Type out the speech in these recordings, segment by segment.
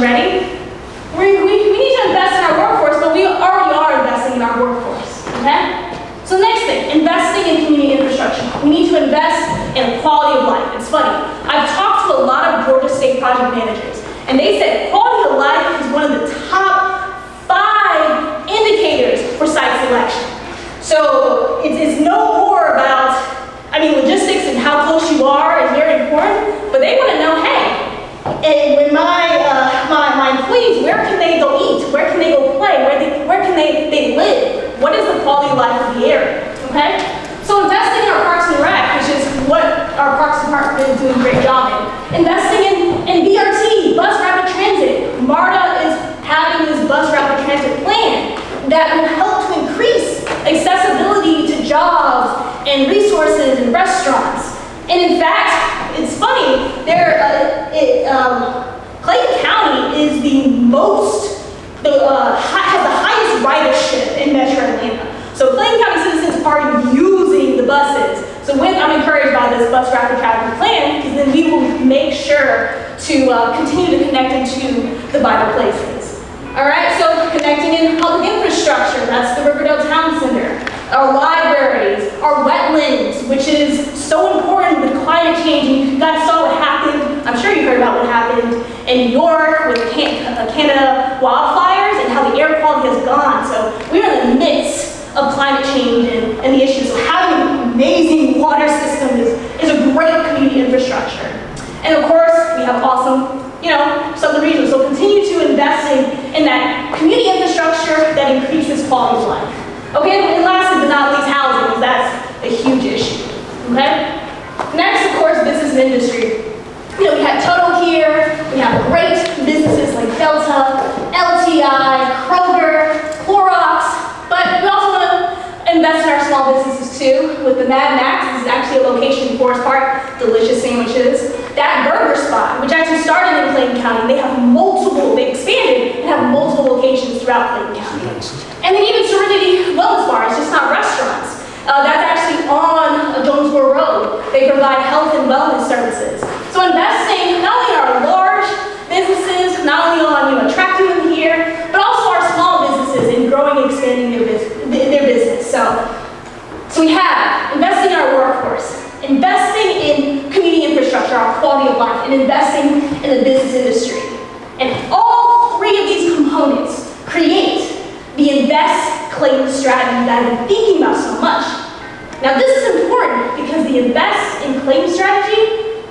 question, ready? We need to invest in our workforce, but we already are investing in our workforce, okay? So next thing, investing in community infrastructure. We need to invest in quality of life. It's funny, I've talked to a lot of Georgia State project managers, and they said quality of life is one of the top 5 indicators for site selection. So it's no more about, logistics and how close you are is very important, but they want to know, hey, and when my employees, where can they go eat? Where can they go play? Where can they live? What is the quality of life of the area? Okay? So investing in our Parks and Rec, which is what our Parks Department is doing a great job in. Investing in BRT, bus rapid transit. MARTA is having this bus rapid transit plan that will help to increase accessibility to jobs and resources and restaurants. And in fact, it's funny, Clayton County is has the highest ridership in Metro Atlanta. So Clayton County citizens are using the buses. So I'm encouraged by this bus rapid transit plan, because then we will make sure to continue to connect into the vital places. All right, so connecting in public infrastructure, that's the Riverdale Town Center, our libraries, our wetlands, which is so important with climate change. And you guys saw what happened, I'm sure you heard about what happened in New York with the Canada wildfires and how the air quality has gone. So we're in the midst of climate change and the issues. So having an amazing water system is a great community infrastructure. And of course, we have awesome, southern regions. So continue to investing in that community infrastructure that increases quality of life. Okay, and lastly but not least, housing, because that's a huge issue. Okay? Next, of course, business and industry. We have Toto here, we have great businesses like Delta, LTI, Kroger, Clorox, but we also want to invest in our small businesses too, with the Mad Max. This is actually a location in Forest Park, delicious sandwiches. That burger spot, which actually started in Clayton County, they expanded and have multiple locations throughout Clayton County. And then even Serenity Wellness Bar, it's just not restaurants. That's actually on Jonesboro Road. They provide health and wellness services. So investing not only in our large businesses, not only on attracting them here, but also our small businesses in growing and expanding their business. So we have investing in our workforce, investing in community infrastructure, our quality of life, and investing in the business industry. And all 3 of these components create the Invest Clayton strategy that I've been thinking about so much. Now this is important because the Invest in Clayton strategy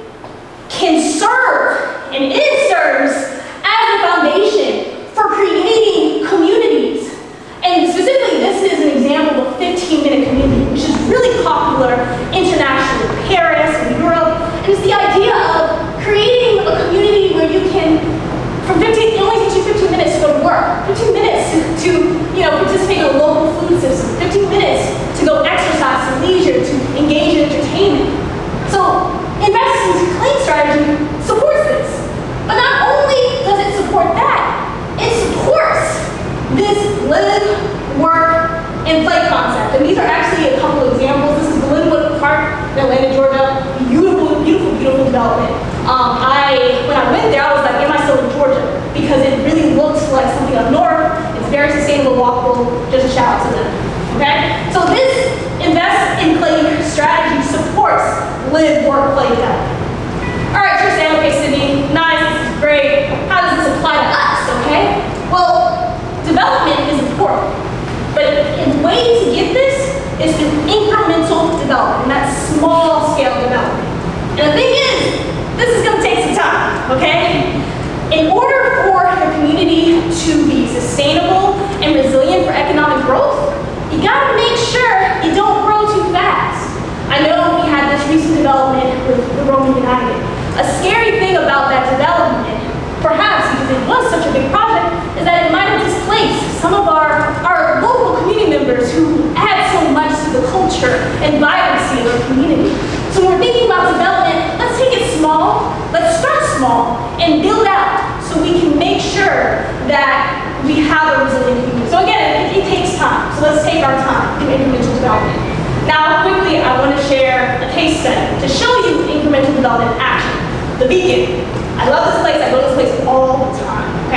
can serve, and it serves as a foundation for creating communities. And specifically, this is an example of a 15-minute community, which is really popular internationally, Paris and Europe. And it's the idea of creating a community where you can, it only takes you 15 minutes to go to work, 15 minutes to participate in a local food system, 15 minutes to go exercise, to leisure, to engage in entertainment. So Invest in Clayton strategy supports this. But not only does it support that, it supports this live, work, and play concept. And these are actually a couple of examples. This is Glenwood Park in Atlanta, Georgia. Beautiful, beautiful, beautiful development. When I went there, I was like, am I still in Georgia? Because it really looks like something up north. It's very sustainable, walkable. Just a shout out to them. Okay? So this Invest in Clayton strategy supports live, work, play development. All right, you're saying, okay, Sydney, nice, this is great. How does this apply to us, okay? Well, development is important, but the way to get this is through incremental development, and that's small scale development. And the thing is, this is gonna take some time, okay? In order for your community to be sustainable and resilient for economic growth, you gotta make sure you don't grow too fast. I know we had this recent development with the Roman United. A scary thing about that development, perhaps because it was such a big project, is that it might have displaced some of our local community members who add so much to the culture and vibrancy of our community. So when we're thinking about development, let's take it small, let's start small, and build out so we can make sure that we have a resilient community. So again, it takes time, so let's take our time through incremental development. Now, quickly, I want to share a case study to show you incremental development in action. The Beacon. I love this place, I go to this place all the time.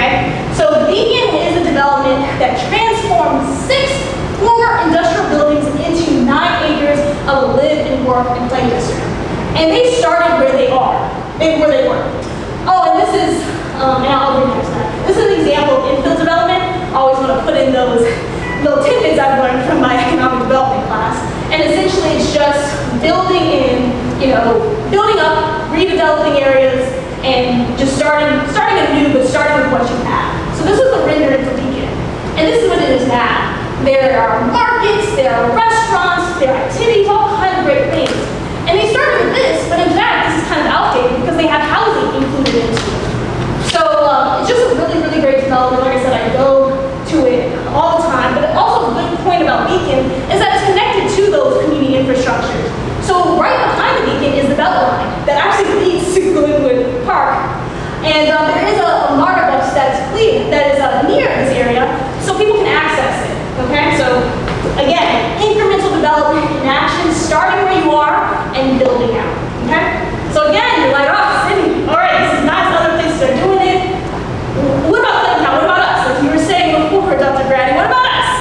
that transformed 6 former industrial buildings into 9 acres of a live and work and play district. And they started where they were. Oh, and this is, and I'll bring next time. This is an example of infill development. I always want to put in those little tidbits I've learned from my economic development class. And essentially it's just building in, building up, redeveloping areas, and just starting anew, but starting with what you have. So this is the rendering for Beacon. And this is what it is now. There are markets, there are restaurants, there are activities, all kinds of great things. And they started with this, but in fact, this is kind of outdated because they have housing included into it. So it's just a really, really great development. Like I said, I go to it all the time. But also a good point about Beacon is that it's connected to those community infrastructures. So right behind the Beacon is the Beltline that actually leads to Glenwood Park. And there is a MARTA bus that is near this area, so people can access it. Okay, so again, incremental development in action, starting where you are and building out. Okay, so again, you're like, oh, Sydney, all right, this is nice. Other places are doing it. What about Clayton? What about us? Like you were saying before, Dr. Grady, what about us?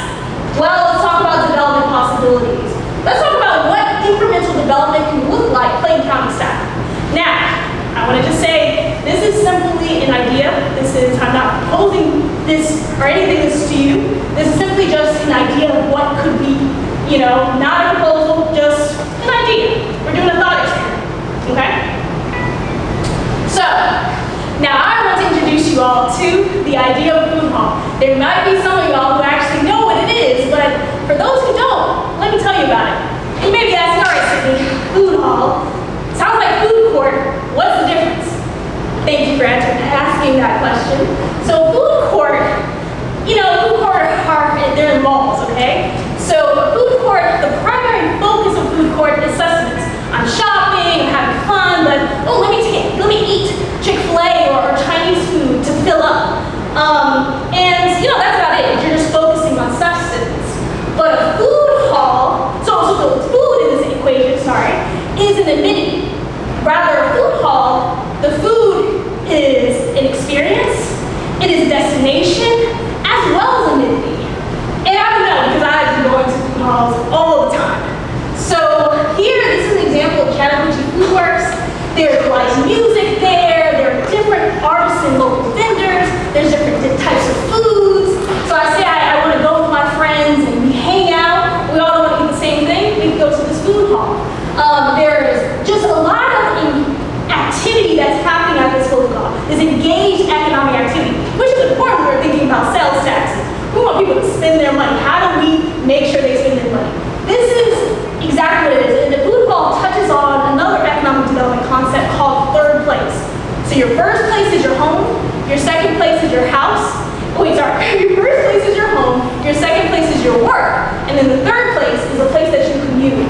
Well, let's talk about development possibilities. Let's talk about what incremental development can look like Clayton County style. Now, I want to just say, this is simply an idea. I'm not proposing this or anything this to you. This is simply just an idea of what could be, not a proposal, just an idea. We're doing a thought experiment, okay? So, now I want to introduce you all to the idea of food hall. There might be some of y'all who actually know what it is, but for those who don't, let me tell you about it. And you may be asking, all right, Sydney, food hall, sounds like food court, what's the difference? Thank you for asking that question. So food court, food court they're in malls, okay? So food court, the primary focus of food court is sustenance. I'm shopping, I'm having fun, but let me eat Chick-fil-A or Chinese food to fill up. And that's about it. You're just focusing on sustenance. But a food hall, so the food in this equation, is an amenity. Rather, a food hall, the food is an experience, it is a destination, as well as amenity. And I know because I've been going to food halls all the time. So here, this is an example of Chattahoochee Food Works. There's live music there are different artists and local vendors, there's different types of foods. So I say I want to go with my friends and we hang out, we all don't want to eat the same thing, we can go to this food hall. There's just a lot of activity that's happening at this food hall, this engaged economic activity, which is important when we're thinking about sales taxes. We want people to spend their money. How do we make sure they spend their money? This is exactly what it is. And the food hall touches on another economic development concept called third place. So your first place is your home, your second place is your house. Your first place is your home, your second place is your work, and then the third place is a place that you commute.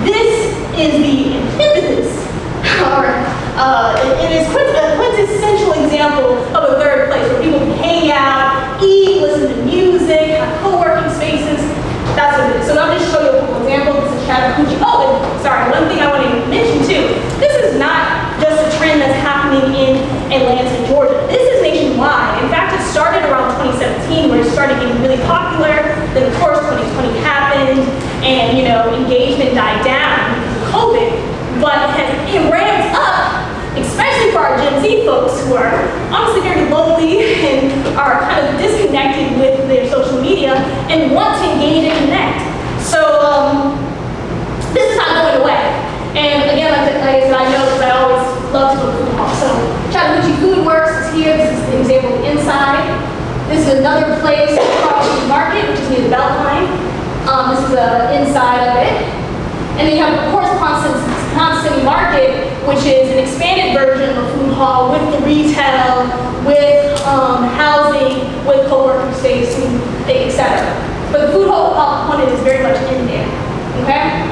This is the antithesis, or it is a quintessential example of a third place where people can hang out, eat, listen to music, have co-working spaces. That's what it is. So let me just show you a couple examples. This is Chattahoochee. Oh, and sorry, one thing I want to mention too. This is not just a trend that's happening in Atlanta, Georgia. This is nationwide. In fact, it started around 2017 where it started getting really popular. Then of course 2020 happened and engagement died down because of COVID. But it ramped up, especially for our Gen Z folks who are honestly very lonely and are kind of disconnected with their social media and want to engage and connect. So this is not going away. And again, like I said, I know because I always love to go to food hall. So Chattahoochee Food Works is here. This is the example of the inside. This is another place across the market, which is near the Beltline. This is the inside of it. And then you have, of course, Ponce City Market, which is an expanded version of a food hall with the retail, with housing, with co-working space, etc. But the food hall component is very much in there, okay?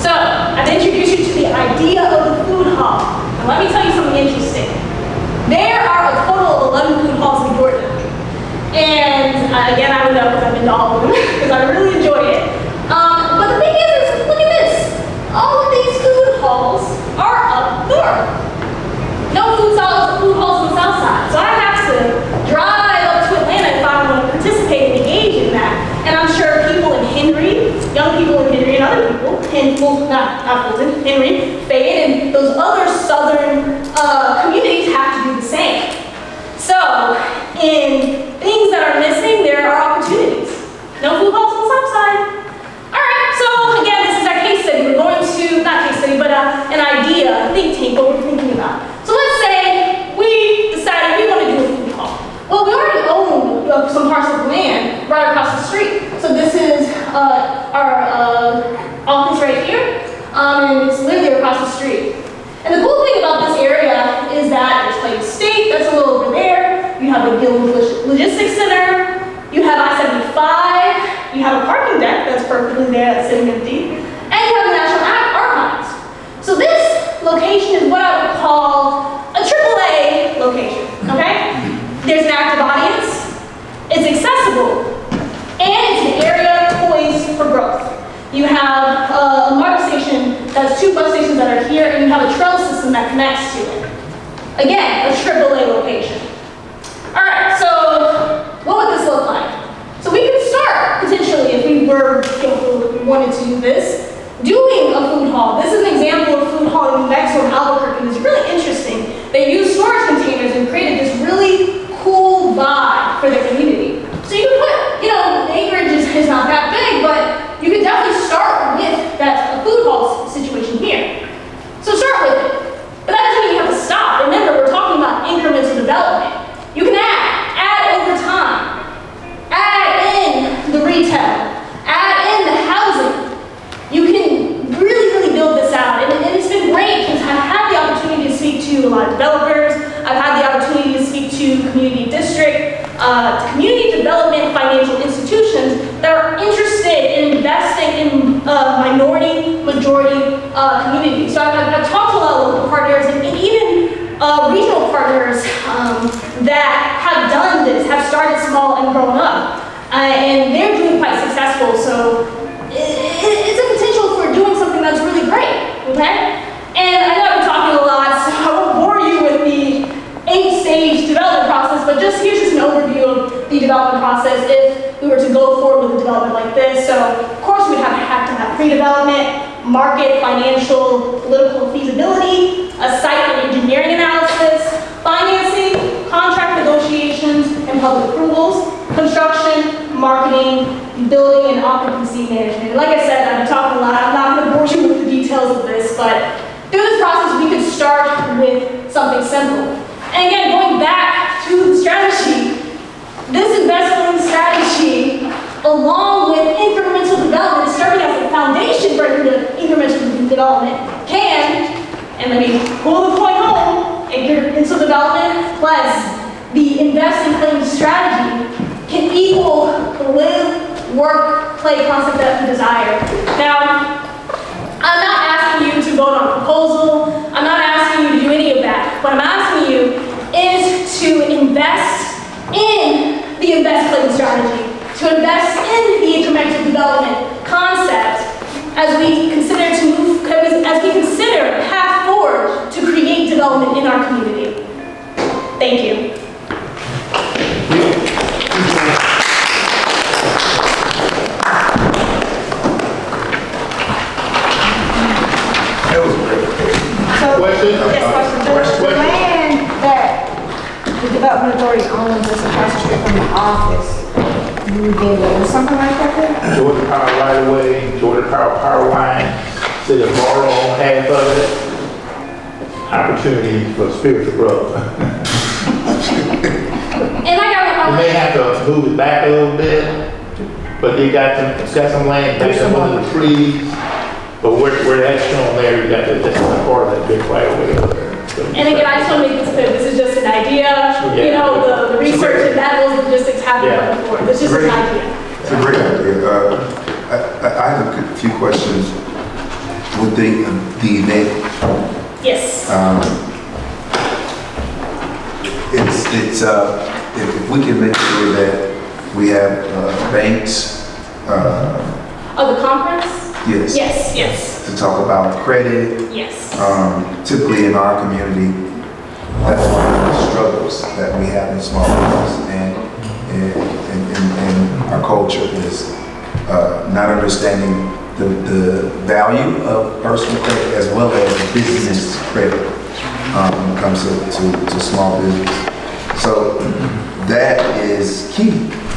So, I've introduced you to the idea of the food hall. Now let me tell you something interesting. There are a total of 11 food halls in Georgia. And again, I would know because I've been to all of them, because I really enjoy it. But the thing is, look at this. All of these food halls are up north. No food halls on the south side. So I have to drive up to Atlanta if I want to participate in the and not Fulton, Henry, Fayette, and those other southern communities have to do the same. So, in things that are missing, there are opportunities. No food halls on the south side. All right, so again, this is our case study. We're going to, not case study, but an idea, a think tank, what we're thinking about. So let's say we decided we want to do a food hall. Well, we already own some parcels of land right across the street. So this is our office right here, and it's literally across the street. And the cool thing about this area is that there's Clayton State, that's a little over there. You have the Gilman Logistics Center. You have I-75. You have a parking deck that's perfectly there, that's sitting empty. And you have the National Archives. So this location is what I would call a AAA location, okay? There's an active audience. It's accessible. And it's an area poised for growth. You have a MARTA station that's 2 bus stations that are here, and you have a trail system that connects to it. Again, a AAA location. All right, so what would this look like? So we could start, potentially, if we were, wanted to do this, doing a food hall. This is an example of food hall in New Mexico and Albuquerque. It's really interesting. They used storage containers and created this really cool vibe for their community. So you can put, the acreage is not that big, but you can definitely start with a food hall situation here. So start with it. But that doesn't mean you have to stop. Remember, we're talking about incremental development. You can add over time. Add in the retail. Add in the housing. You can really build this out. And it's been great because I've had the opportunity to speak to a lot of developers. I've had the opportunity to speak to community district, community development financial institutions that are interested in investing in minority, majority communities. So I've talked to a lot of local partners and even regional partners that have done this, have started small and grown up. And they're doing quite successful. So it's a potential for doing something that's really great, okay? And I know I've been talking a lot, so I won't bore you with the 8-stage development process, but here's just an overview of the development process if we were to go forward with a development like this. So, of course, we'd have to have pre-development, market, financial, political feasibility, a site and engineering analysis, financing, contract negotiations, and public approvals, construction, marketing, building, and occupancy management. Like I said, I've been talking a lot. I'm not going to bore you with the details of this, but through this process, we could start with something simple. And again, going back to the strategy, this investment strategy, along with incremental development, serving as a foundation for incremental development, can, and let me pull the point home, incremental development plus the invest and claim strategy can equal the live, work, play concept that we desire. Now, I'm not asking you to vote on a proposal. I'm not asking you to do any of that. What I'm asking you is to invest in the invest claim strategy, to invest in the incremental development concept as we consider a path forward to create development in our community. Thank you. Question? Yes, question. The land that the development authority owns is across the street from the office. You would be able to do something like that there? Georgia Power right away, Georgia Power line, city of borrow on half of it. Opportunity for spiritual growth. And I got You may have to move it back a little bit, but it's got some land back some under the trees. But where that's shown there, you got that's part of that big right away over there. And again, I just want to make this clear, this is just an idea. Yeah. The research and that those logistics haven't come before. This is just an idea. It's a great idea. I have a few questions with the event. Yes. If we can make sure that we have banks. The conference? Yes. Yes. To talk about credit. Yes. Typically in our community, that's one of the struggles that we have in small business and our culture is not understanding the value of personal credit as well as business credit when it comes to small business. So that is key.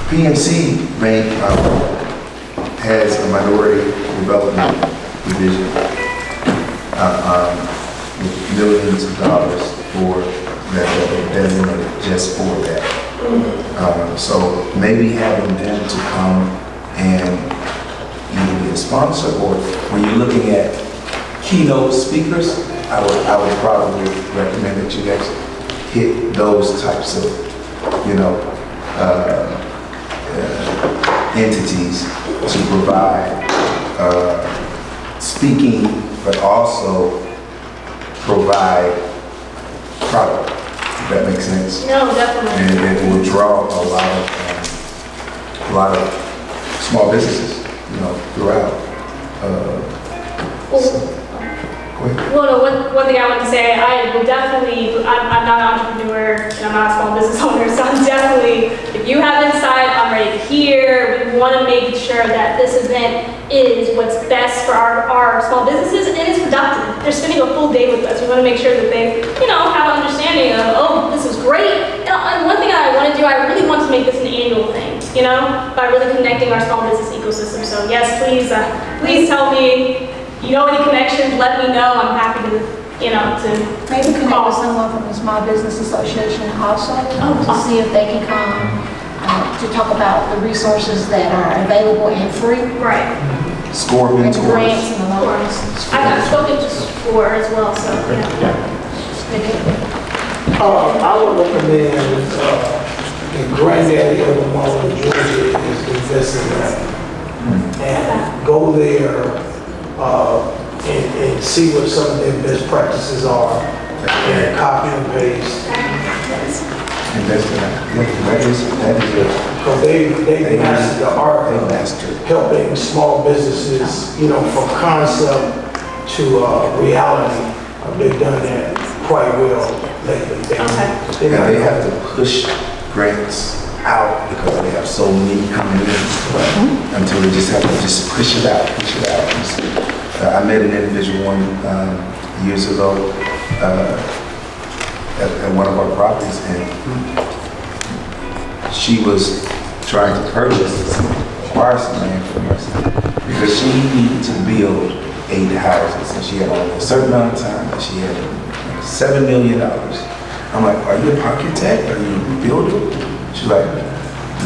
PNC Bank has a minority development division with millions of dollars for that designated just for that. So maybe having them to come and either be a sponsor, or when you're looking at keynote speakers, I would probably recommend that you guys hit those types of, entities to provide speaking, but also provide product. If that makes sense. No, definitely. And it will draw a lot of small businesses, throughout. Well, one thing I want to say, I will definitely, I'm not an entrepreneur and I'm not a small business owner, so I'm definitely, if you have insight, I'm ready to hear. We want to make sure that this event is what's best for our small businesses and it's productive. They're spending a full day with us. We want to make sure that they, have an understanding of, oh, this is great. And one thing I want to do, I really want to make this an annual thing, by really connecting our small business ecosystem. So yes, please tell me. You know any connections, let me know. I'm happy to, to Maybe connect call. with someone from the Small Business Association also to see if they can come to talk about the resources that are available and free. Right. Score And the mentors. grants and the loans. I've spoken to SCORE as well, so, I would recommend, in Granddaddy, Illinois, Georgia is investing that. And go there and see what some of their best practices are and copy and paste. Invest in that is it. Because they mastered the art They of mastered. helping small businesses, from concept to reality. They've done that quite well lately. Yeah, they have to push grants out because they have so many coming in until they just have to just push it out. I met an individual years ago at one of our properties, and she was trying to acquire some land from us because she needed to build 8 houses, and she had only a certain amount of time, and she had $7 million. I'm like, are you an architect? Are you a builder? She's like,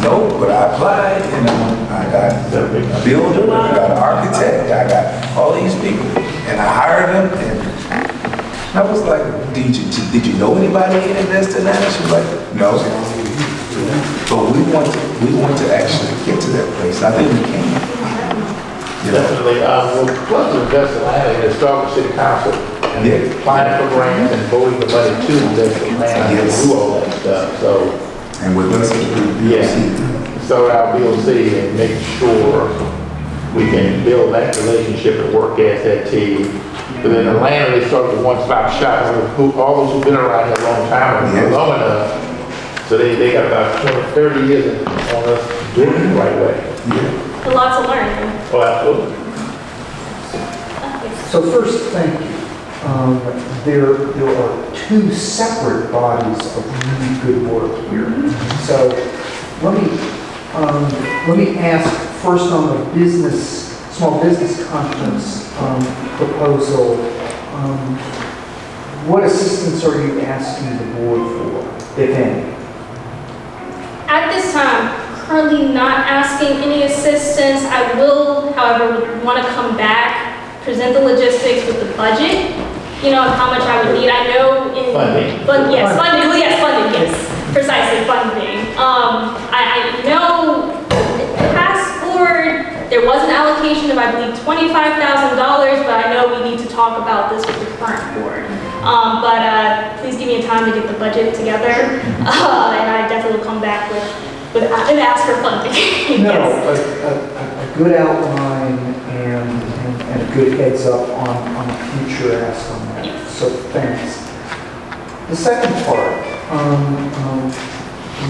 no, but I applied, and I got a builder, I got an architect, I got all these people, and I hired them, and I was like, did you know anybody invest in that? And she was like, no. But we want to actually get to that place. I think we can. Definitely. Plus the invest in land and start with city council and then applying for grants and voting the money to invest in land and do all that stuff. So. And with us, So our BOC and make sure we can build that relationship and work as that team. But then the land, they start with one-stop shop. All those who've been around here a long time, long enough. So they got about 20, 30 years on us doing it the right way. a lot to learn. Oh, absolutely. So first, thank you. There are 2 separate bodies of really good work here. So let me ask first on the small business conference proposal. What assistance are you asking the board for, if any? At this time, currently not asking any assistance. I will, however, want to come back, present the logistics with the budget, and how much I would need. I know in Funding. But yes, funding. Well, yes, funding. Yes, precisely funding. I know the past board there was an allocation of I believe $25,000, but I know we need to talk about this with the current board. But please give me a time to get the budget together, and I definitely will come back with and ask for funding. No, Yes. a good outline and a good heads up on a future ask on that. Yes. So thanks. The second part,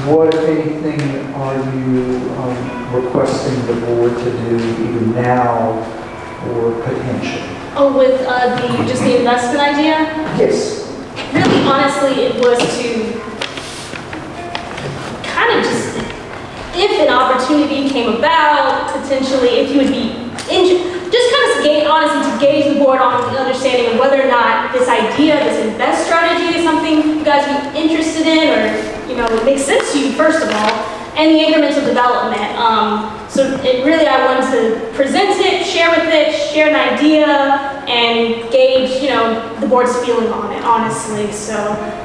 what, if anything, are you requesting the board to do either now or potential? Oh, with just the investment idea? Yes. Really, honestly, it was to kind of just, if an opportunity came about, potentially, if you would be, just kind of honestly to gauge the board on the understanding of whether or not this idea, this invest strategy is something you guys would be interested in, or, you know, it makes sense to you, first of all, and the incremental development. So it really, I wanted to present it, share an idea, and gauge, you know, the board's feeling on it, honestly. So,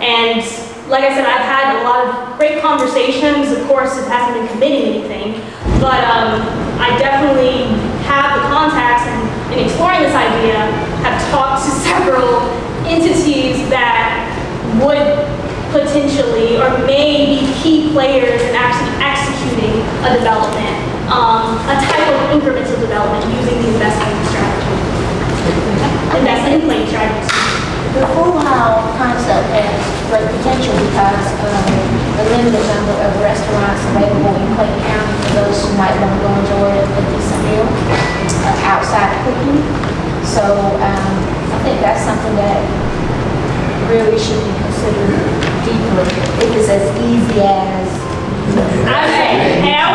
and like I said, I've had a lot of great conversations. Of course, it hasn't been committing anything, but I definitely have the contacts, and in exploring this idea, have talked to several entities that would potentially or may be key players in actually executing a development, a type of incremental development using the investment strategy. Investment in plane strategy. The full house concept has great potential because of the limited number of restaurants available in Clayton County for those who might want to go enjoy a decent meal outside cooking. So I think that's something that really should be considered deeper if it's as easy as. I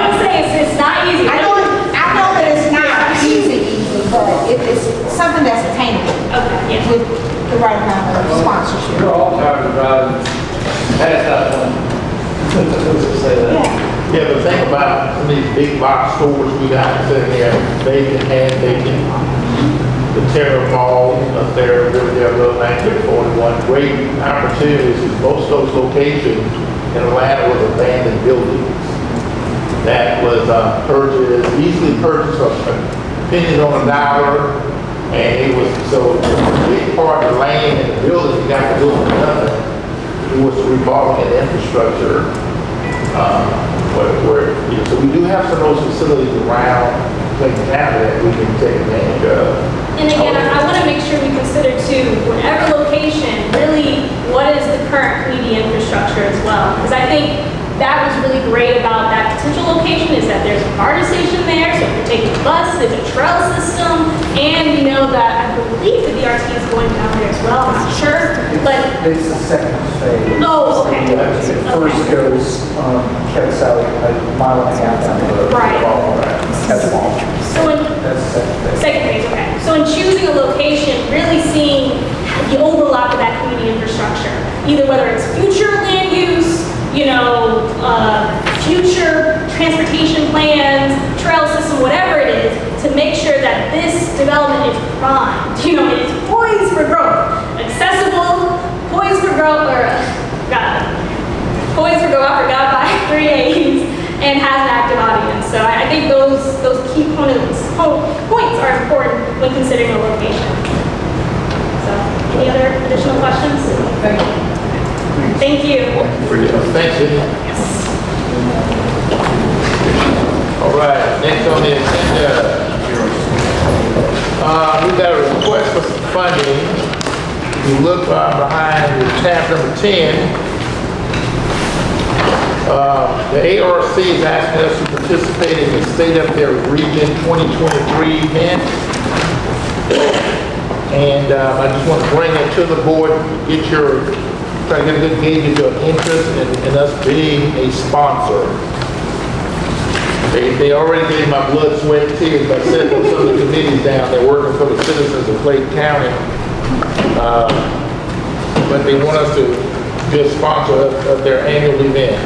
would say it's not easy. I know that it's not easy, but if it's something that's attainable. Okay, yeah. With the right amount of sponsorship. We're all tired of driving past that one. Let's say that. Yeah, but think about some of these big box stores we got sitting here, bacon, ham, bacon, the Terra Mall up there, Riverdale Road, 1941. Great opportunities. Most of those locations in Atlanta was abandoned buildings that was purchased, easily purchased, pennies on a dollar, and it was, so a big part of the land and the building, you got to do nothing. It was revolving infrastructure, so we do have some of those facilities around Clayton County that we can take advantage of. And again, I want to make sure we consider too, whatever location, really, what is the current community infrastructure as well? Because I think that was really great about that potential location is that there's a MARTA station there, so if you're taking a bus, there's a trail system, and you know that I believe the DRT is going down there as well, I'm not sure, but. It's the second phase. Oh, okay. It first goes, cuts out a mile and a half down the road. Right. That's all. So in, That's the second phase. second phase, okay. So in choosing a location, really seeing the overlap of that community infrastructure, either whether it's future land use, you know, future transportation plans, trail system, whatever it is, to make sure that this development is primed, you know, it is poised for growth, accessible, poised for growth, or, poised for growth, I forgot by 3 A's, and has an active audience. So I think those key points are important when considering a location. So, any other additional questions? Thank you. Thank you. Yes. All right, next on the agenda, we got a request for some funding. If you look behind the tab number 10, the ARC is asking us to participate in the State of Their Region 2023 event. And I just want to bring it to the board, try to get a good gauge of your interest in us being a sponsor. They already gave my blood, sweat, and tears by sitting on some of the committees down there working for the citizens of Clayton County. But they want us to be a sponsor of their annual event.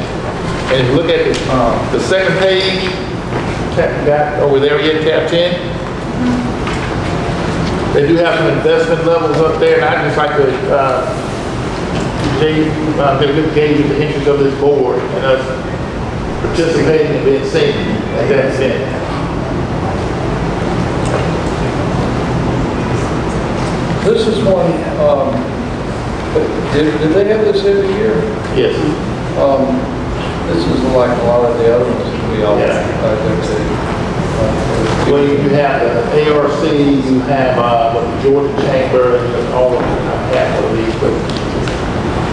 And if you look at the second page, over there yet, tab 10, they do have some investment levels up there, and I'd just like to get a good gauge of the interest of this board and us participating and being seen at that event. This is one, did they have this every year? Yes. This is like a lot of the other ones that we all, Yeah. I think Well, you have the ARC, you have the Georgia Chamber, and all of half of these, but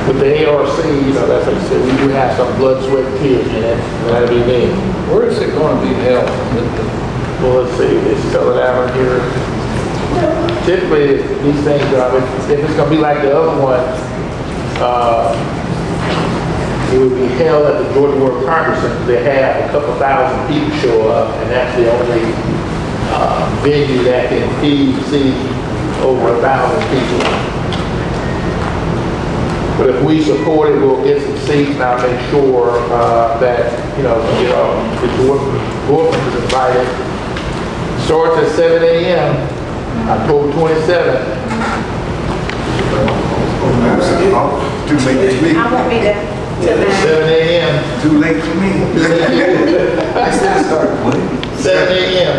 with the ARC, you know, that's like I said, we do have some blood, sweat, and tears in it. That'll be me. Where is it going to be held? Well, let's see, they spell it out here. typically, these things, if it's gonna be like the other one, it would be held at the Georgia World Congress Center. They have a couple thousand people show up, and that's the only venue that can see over 1,000 people. But if we support it, we'll get some seats, and I'll make sure that, the board members invited. Starts at 7 a.m., October 27th. Too late for me. I won't be there. 7 a.m. Too late for me. I said it started when? 7 a.m.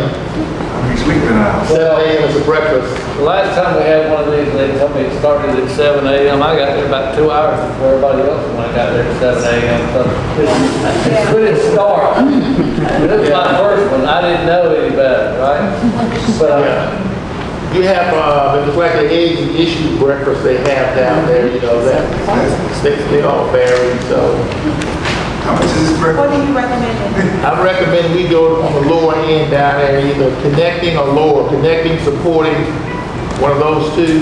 I'll be sleeping now. 7 a.m. is a breakfast. The last time we had one of these, they told me it started at 7 a.m. I got there about 2 hours before everybody else when I got there at 7 a.m. So it couldn't start. This is my first one. I didn't know any better, right? But You have, it's like the age and issue breakfast they have down there, that they all vary, so. How much is this breakfast? What do you recommend? I recommend we go on the lower end down there, either connecting or lower, connecting, supporting, one of those two.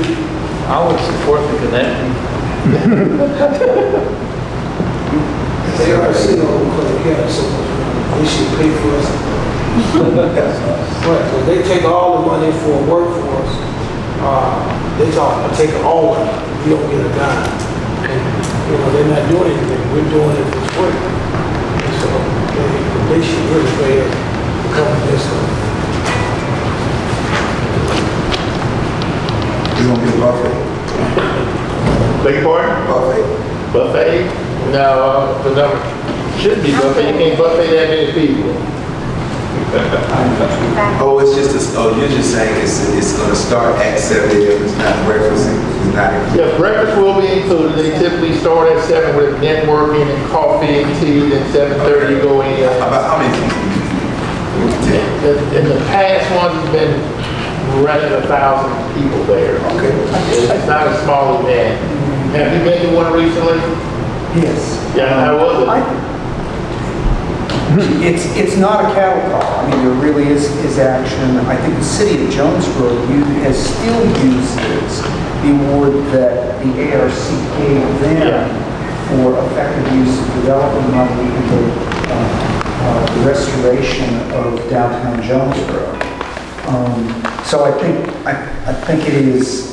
I would support the connection. They are sitting on Clayton County so much money. They should pay for us. Right, so they take all the money for a workforce. They take all of it. You don't get a dime. And, they're not doing anything. We're doing it for free. So they should really pay us to come to this one. You gonna get a buffet? Beg your pardon? Buffet? Buffet? No, the number shouldn't be buffet. You can't buffet that many people. Oh, you're just saying it's gonna start at 7 a.m. It's not breakfast. It's not. Yeah, breakfast will be included. They typically start at 7 with networking and coffee and tea, then 7:30 you go in. About how many people? In the past ones, it's been running 1,000 people there. Okay. It's not a small event. Have you been to one recently? Yes. Yeah, how was it? It's not a cattle call. I mean, there really is action. I think the city of Jonesboro still uses the award that the ARC gave them for effective use of development money in the restoration of downtown Jonesboro. So I think it is.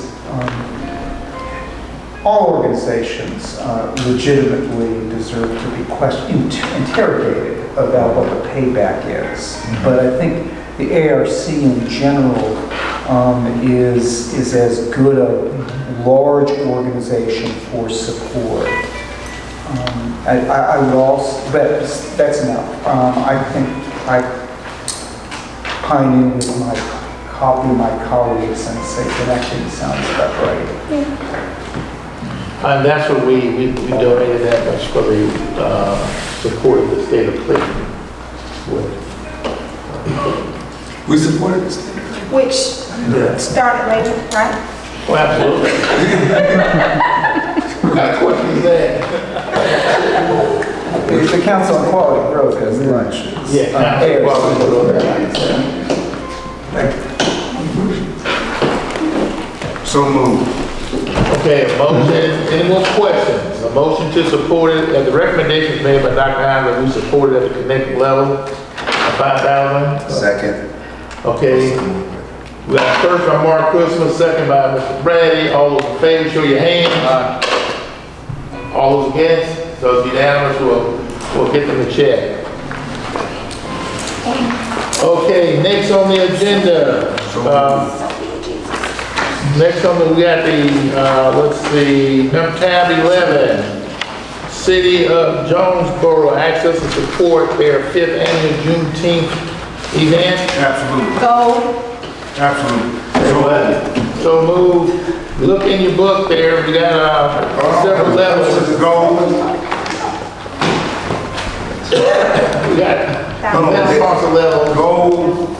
All organizations legitimately deserve to be interrogated about what the payback is. But I think the ARC in general is as good a large organization for support. I would also, but that's enough. I think I pine in with my colleagues and say connecting sounds about right. And that's what we donated that much for the support of the state of Clayton. We supported this thing. Which started later, right? Well, absolutely. Got questions there? The Council on Quality Growth has lunch. Yeah, Council on Quality Growth. So moved. Okay, a motion, any more questions? A motion to support it, the recommendation is made by Dr. Hines that we support it at the connecting level of 5,000. Second. Okay, we got first by Mark Christmas, second by Mr. Brady. All those in favor, show your hands. All those against, so it's unanimous, we'll get them a check. Okay, next on the agenda. Next on we got the, tab 11, City of Jonesboro, access and support their 5th annual Juneteenth event. Absolutely. Go. Absolutely. So move, look in your book there, we got several levels. We got sponsor level. Goal